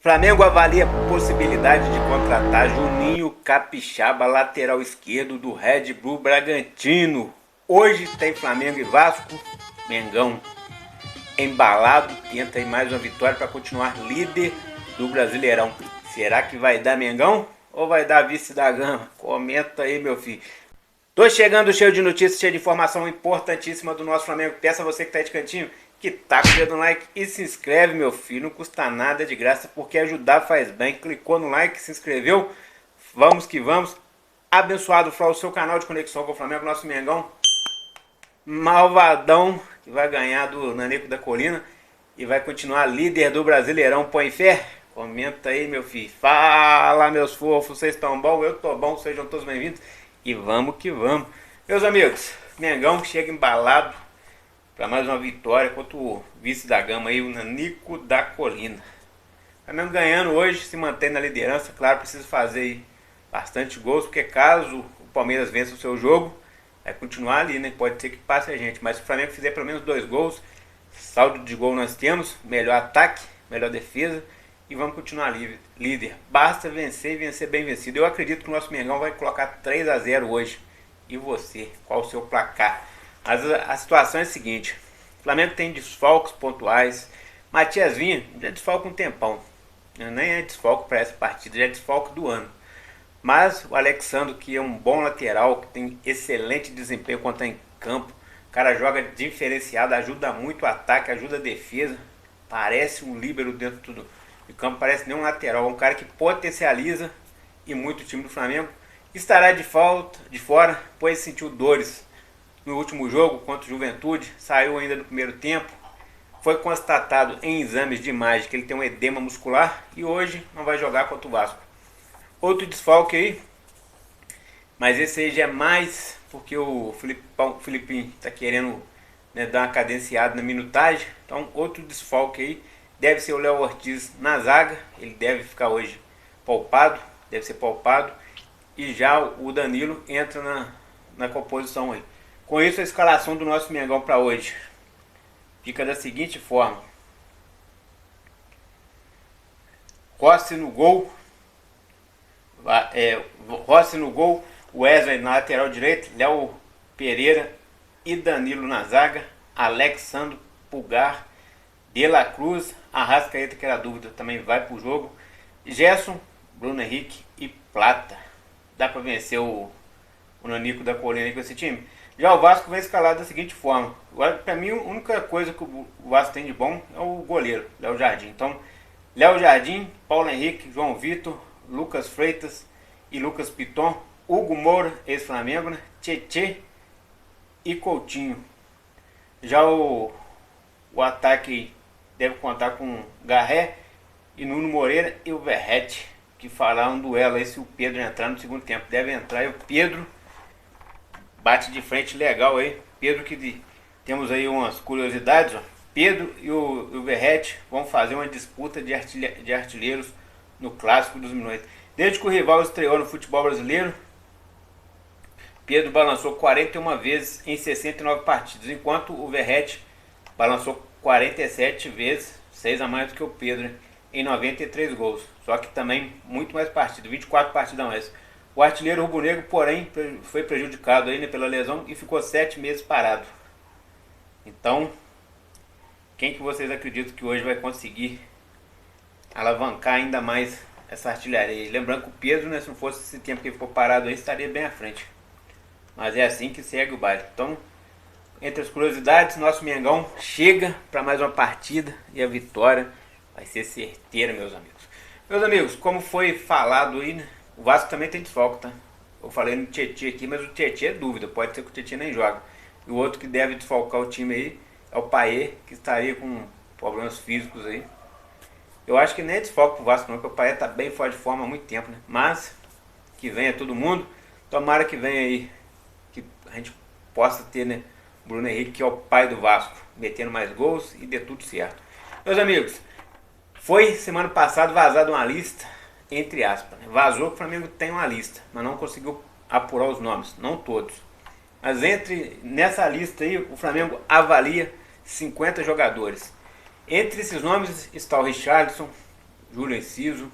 Flamengo avalia a possibilidade de contratar Juninho Capixaba, lateral esquerdo do Red Bull Bragantino. Hoje tem Flamengo e Vasco. Mengão embalado, tenta aí mais uma vitória para continuar líder do Brasileirão. Será que vai dar Mengão ou vai dar vice da Gama? Comenta aí, meu filho. Tô chegando cheio de notícias, cheio de informação importantíssima do nosso Flamengo. Peço a você que tá aí de cantinho que tá com o dedo no like e se inscreve, meu filho. Não custa nada, de graça, porque ajudar faz bem. Clicou no like, se inscreveu. Vamos que vamos. Abençoado, Flá, o seu canal de conexão com o Flamengo, nosso Mengão. Malvadão, que vai ganhar do Nanico da Colina e vai continuar líder do Brasileirão. Põe fé? Comenta aí, meu filho. Fala, meus fofos, vocês estão bom? Eu tô bom, sejam todos bem-vindos. E vamos que vamos. Meus amigos, Mengão chega embalado para mais uma vitória contra o vice da Gama aí, o Nanico da Colina. O Flamengo ganhando hoje, se mantém na liderança. Claro, precisa fazer aí bastante gols, porque caso o Palmeiras vença o seu jogo, vai continuar ali, né? Pode ser que passe a gente, mas se o Flamengo fizer pelo menos 2 gols, saldo de gol nós temos, melhor ataque, melhor defesa, e vamos continuar líder. Basta vencer e vencer bem vencido. Eu acredito que o nosso Mengão vai colocar 3-0 hoje. E você, qual o seu placar? Mas a situação é a seguinte: o Flamengo tem desfalques pontuais. Matias Vinha já desfalca um tempão, nem é desfalque para essa partida, já é desfalque do ano. Mas o Alexandre, que é um bom lateral, que tem excelente desempenho quando está em campo, o cara joga diferenciado, ajuda muito o ataque, ajuda a defesa, parece um líbero dentro do campo, parece nem um lateral, é um cara que potencializa e muito o time do Flamengo. Estará de fora, pois sentiu dores no último jogo contra o Juventude, saiu ainda no primeiro tempo, foi constatado em exames de imagem que ele tem um edema muscular e hoje não vai jogar contra o Vasco. Outro desfalque aí, mas esse aí já é mais porque o Filipinho está querendo, né, dar uma cadenciada na minutagem. Então outro desfalque aí deve ser o Léo Ortiz na zaga, ele deve ficar hoje poupado, deve ser poupado. E já o Danilo entra na composição aí. Com isso, a escalação do nosso Mengão para hoje fica da seguinte forma: Rossi no gol, Wesley na lateral direita, Léo Pereira e Danilo na zaga, Alexandre, Pulgar, De La Cruz, Arrascaeta, que era dúvida, também vai pro jogo, Gerson, Bruno Henrique e Plata. Dá para vencer o Nanico da Colina com esse time? Já o Vasco vem escalado da seguinte forma. Para mim, a única coisa que o Vasco tem de bom é o goleiro, Léo Jardim. Então, Léo Jardim, Paulo Henrique, João Vitor, Lucas Freitas e Lucas Piton, Hugo Moura, ex-Flamengo, né? Tietê e Coutinho. Já o ataque deve contar com Garré e Nuno Moreira e o Verrete, que fará um duelo aí se o Pedro entrar no segundo tempo. Deve entrar e o Pedro bate de frente legal aí. Pedro, que temos aí umas curiosidades, ó. Pedro e o Verrete vão fazer uma disputa de artilheiros no Clássico dos Milhões. Desde que o rival estreou no futebol brasileiro, Pedro balançou 41 vezes em 69 partidas, enquanto o Verrete balançou 47 vezes, 6 a mais do que o Pedro, em 93 gols. Só que também muito mais partidas, 24 partidas a mais. O artilheiro rubro-negro, porém, foi prejudicado aí, né, pela lesão e ficou 7 meses parado. Então, quem que vocês acreditam que hoje vai conseguir alavancar ainda mais essa artilharia? Lembrando que o Pedro, né, se não fosse esse tempo que ele ficou parado aí, estaria bem à frente. Mas é assim que segue o baile. Então, entre as curiosidades, nosso Mengão chega para mais uma partida e a vitória vai ser certeira, meus amigos. Meus amigos, como foi falado aí, né, o Vasco também tem desfalque, tá? Eu falei no Tietê aqui, mas o Tietê é dúvida, pode ser que o Tietê nem joga. E o outro que deve desfalcar o time aí é o Paê, que estaria com problemas físicos aí. Eu acho que nem é desfalque pro Vasco não, porque o Paê tá bem fora de forma há muito tempo, né? Mas que venha todo mundo, tomara que venha aí, que a gente possa ter, né, Bruno Henrique, que é o pai do Vasco, metendo mais gols e dê tudo certo. Meus amigos, foi semana passada vazada uma lista, entre aspas, né? Vazou que o Flamengo tem uma lista, mas não conseguiu apurar os nomes, não todos. Mas nessa lista aí, o Flamengo avalia 50 jogadores. Entre esses nomes está o Richarlison, Júlio Enciso,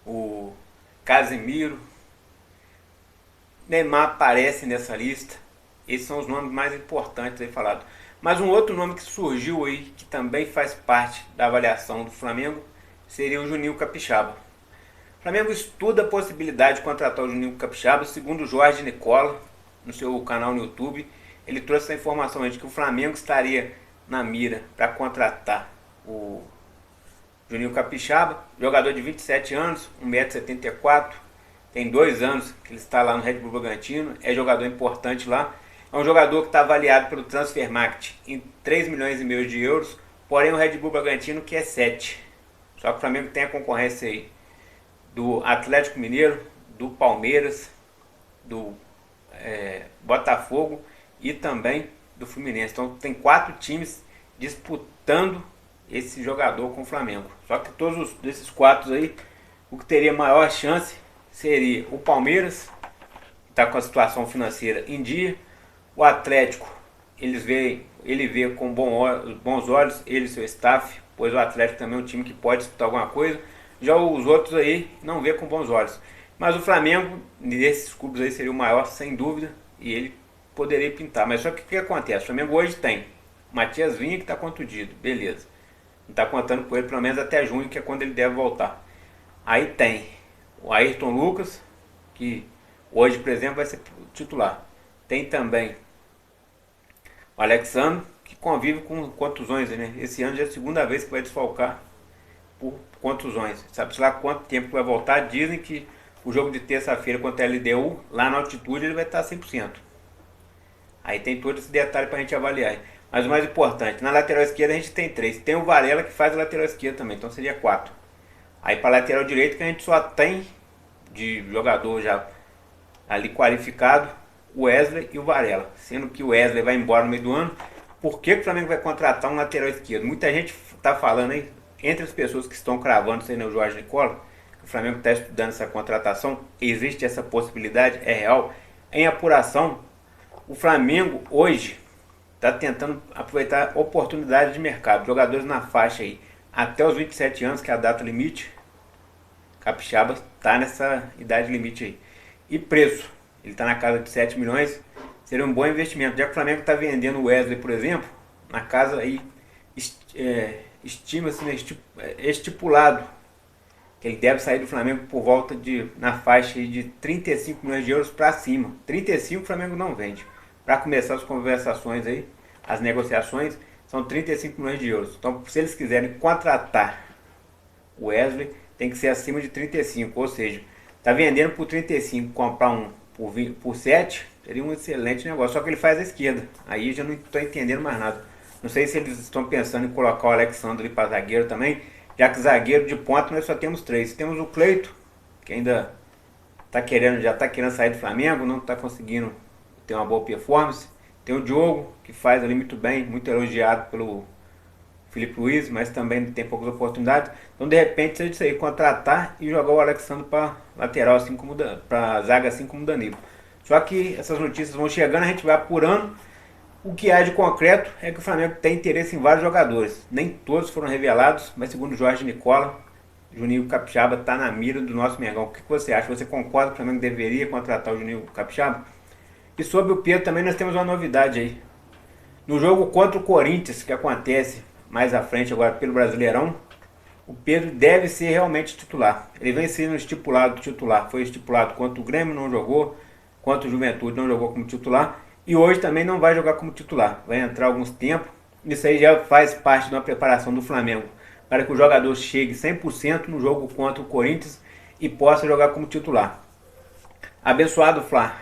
o Casemiro, Neymar aparece nessa lista. Esses são os nomes mais importantes aí falados. Mas um outro nome que surgiu aí, que também faz parte da avaliação do Flamengo, seria o Juninho Capixaba. O Flamengo estuda a possibilidade de contratar o Juninho Capixaba, segundo o Jorge Nicola, no seu canal no YouTube. Ele trouxe essa informação de que o Flamengo estaria na mira para contratar o Juninho Capixaba, jogador de 27 anos, 1,74 m, tem 2 anos que ele está lá no Red Bull Bragantino, é jogador importante lá. É um jogador que está avaliado pelo Transfermarkt em 3,5 milhões de euros, porém o Red Bull Bragantino que é 7. Só que o Flamengo tem a concorrência aí do Atlético Mineiro, do Palmeiras, do Botafogo e também do Fluminense. Então tem 4 times disputando esse jogador com o Flamengo. Só que todos desses 4 aí, o que teria maior chance seria o Palmeiras, que está com a situação financeira em dia. O Atlético, ele vê com bons olhos, ele e seu staff, pois o Atlético também é um time que pode disputar alguma coisa. Já os outros aí não vê com bons olhos. Mas o Flamengo, desses clubes aí, seria o maior, sem dúvida, e ele poderia pintar. Mas só que o que acontece? O Flamengo hoje tem Matias Vinha, que está contundido, beleza. Não está contando com ele pelo menos até junho, que é quando ele deve voltar. Aí tem o Ayrton Lucas, que hoje, por exemplo, vai ser titular. Tem também o Alexandre, que convive com contusões, né? Esse ano já é a segunda vez que vai desfalcar por contusões. Sabe-se lá quanto tempo que vai voltar. Dizem que o jogo de terça-feira contra a LDU, lá na altitude, ele vai estar 100%. Aí tem todo esse detalhe para a gente avaliar. Mas o mais importante, na lateral esquerda a gente tem 3. Tem o Varela, que faz a lateral esquerda também, então seria 4. Aí para a lateral direita, que a gente só tem de jogador já ali qualificado, o Wesley e o Varela. Sendo que o Wesley vai embora no meio do ano. Por que o Flamengo vai contratar um lateral esquerdo? Muita gente está falando aí, entre as pessoas que estão cravando, sem o Jorge Nicola, que o Flamengo está estudando essa contratação. Existe essa possibilidade, é real. Em apuração, o Flamengo hoje está tentando aproveitar oportunidades de mercado. Jogadores na faixa aí até os 27 anos, que é a data limite. Capixaba está nessa idade limite aí. E preço, ele está na casa de 7 milhões. Seria um bom investimento, já que o Flamengo está vendendo o Wesley, por exemplo, na casa aí, estima-se, né, estipulado que ele deve sair do Flamengo por volta de, na faixa de 35 milhões de euros para cima. 35 o Flamengo não vende. Para começar as conversações aí, as negociações, são 35 milhões de euros. Então, se eles quiserem contratar o Wesley, tem que ser acima de 35, ou seja, está vendendo por 35, comprar um por 7, seria um excelente negócio. Só que ele faz a esquerda, aí já não estou entendendo mais nada. Não sei se eles estão pensando em colocar o Alexandre ali para zagueiro também, já que zagueiro de ponta nós só temos 3. Temos o Cleito, que ainda já está querendo sair do Flamengo, não está conseguindo ter uma boa performance. Tem o Diogo, que faz ali muito bem, muito elogiado pelo Felipe Luiz, mas também tem poucas oportunidades. Então, de repente, se a gente contratar e jogar o Alexandre para lateral, assim como para zaga, assim como o Danilo. Só que essas notícias vão chegando, a gente vai apurando. O que há de concreto é que o Flamengo tem interesse em vários jogadores. Nem todos foram revelados, mas segundo o Jorge Nicola, Juninho Capixaba está na mira do nosso Mengão. O que você acha? Você concorda que o Flamengo deveria contratar o Juninho Capixaba? E sobre o Pedro também nós temos uma novidade aí. No jogo contra o Corinthians, que acontece mais à frente agora pelo Brasileirão, o Pedro deve ser realmente titular. Ele vem sendo estipulado titular. Foi estipulado contra o Grêmio, não jogou. Contra o Juventude, não jogou como titular. E hoje também não vai jogar como titular. Vai entrar alguns tempos. Isso aí já faz parte de uma preparação do Flamengo, para que o jogador chegue 100% no jogo contra o Corinthians e possa jogar como titular. Abençoado Flá.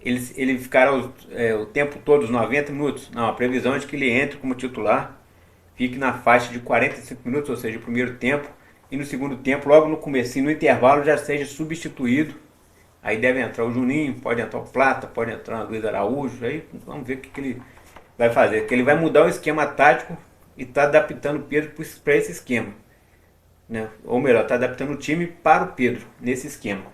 Ele ficará o tempo todo, os 90 minutos. Não, a previsão é de que ele entre como titular, fique na faixa de 45 minutos, ou seja, o primeiro tempo. E no segundo tempo, logo no comecinho, no intervalo, já seja substituído. Aí deve entrar o Juninho, pode entrar o Plata, pode entrar o Luiz Araújo. Aí vamos ver o que ele vai fazer. Porque ele vai mudar o esquema tático e está adaptando o Pedro para esse esquema, né? Ou melhor, está adaptando o time para o Pedro nesse esquema.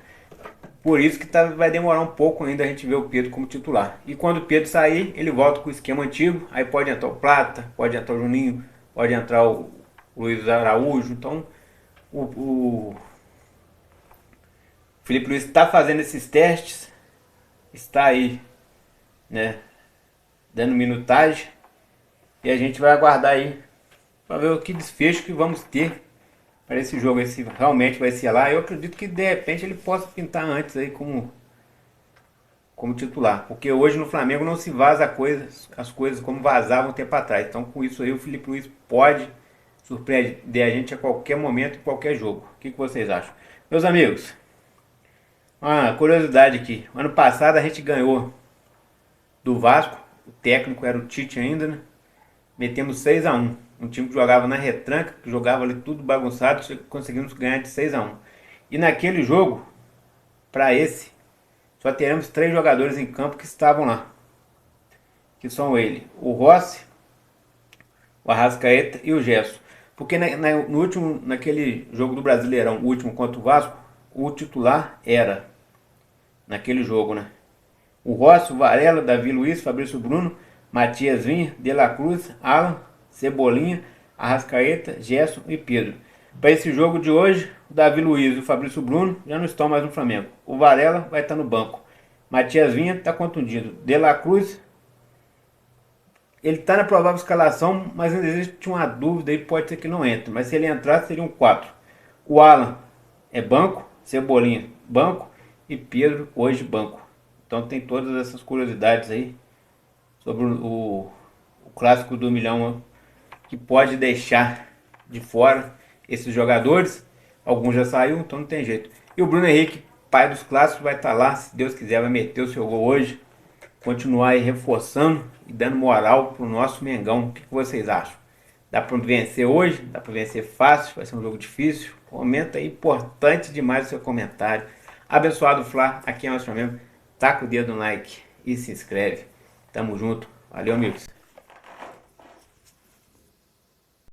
Por isso que vai demorar um pouco ainda a gente ver o Pedro como titular. E quando o Pedro sair, ele volta com o esquema antigo. Aí pode entrar o Plata, pode entrar o Juninho, pode entrar o Luiz Araújo. Então o Felipe Luiz está fazendo esses testes, está aí, né, dando minutagem, e a gente vai aguardar aí para ver o que desfecho que vamos ter para esse jogo, se realmente vai ser lá. Eu acredito que de repente ele possa pintar antes aí como titular, porque hoje no Flamengo não se vaza as coisas como vazavam um tempo atrás. Então com isso aí o Felipe Luiz pode surpreender a gente a qualquer momento, em qualquer jogo. O que vocês acham? Meus amigos, uma curiosidade aqui, ano passado a gente ganhou do Vasco, o técnico era o Tite ainda, né? Metemos 6-1. Um time que jogava na retranca, que jogava ali tudo bagunçado, conseguimos ganhar de 6-1. E naquele jogo, para esse, só teremos 3 jogadores em campo que estavam lá. Que são ele, o Rossi, o Arrascaeta e o Gerson. Porque no último, naquele jogo do Brasileirão, o último contra o Vasco, o titular era, naquele jogo, né? O Rossi, o Varela, Davi Luiz, Fabrício Bruno, Matias Vinha, De La Cruz, Alan, Cebolinha, Arrascaeta, Gerson e Pedro. Para esse jogo de hoje, o Davi Luiz e o Fabrício Bruno já não estão mais no Flamengo. O Varela vai estar no banco. Matias Vinha está contundido. De La Cruz, ele está na provável escalação, mas ainda existe uma dúvida aí, pode ser que não entre. Mas se ele entrar, seria um 4. O Alan é banco, Cebolinha banco e Pedro hoje banco. Então tem todas essas curiosidades aí sobre o clássico do milhão, que pode deixar de fora esses jogadores. Alguns já saiu, então não tem jeito. E o Bruno Henrique, pai dos clássicos, vai estar lá, se Deus quiser, vai meter o seu gol hoje. Continuar aí reforçando e dando moral pro nosso Mengão. O que vocês acham? Dá para vencer hoje? Dá para vencer fácil? Vai ser um jogo difícil? Comenta aí, importante demais o seu comentário. Abençoado Fla, aqui é o nosso mesmo. Taca o dedo no like e se inscreve. Tamo junto. Valeu, amigos.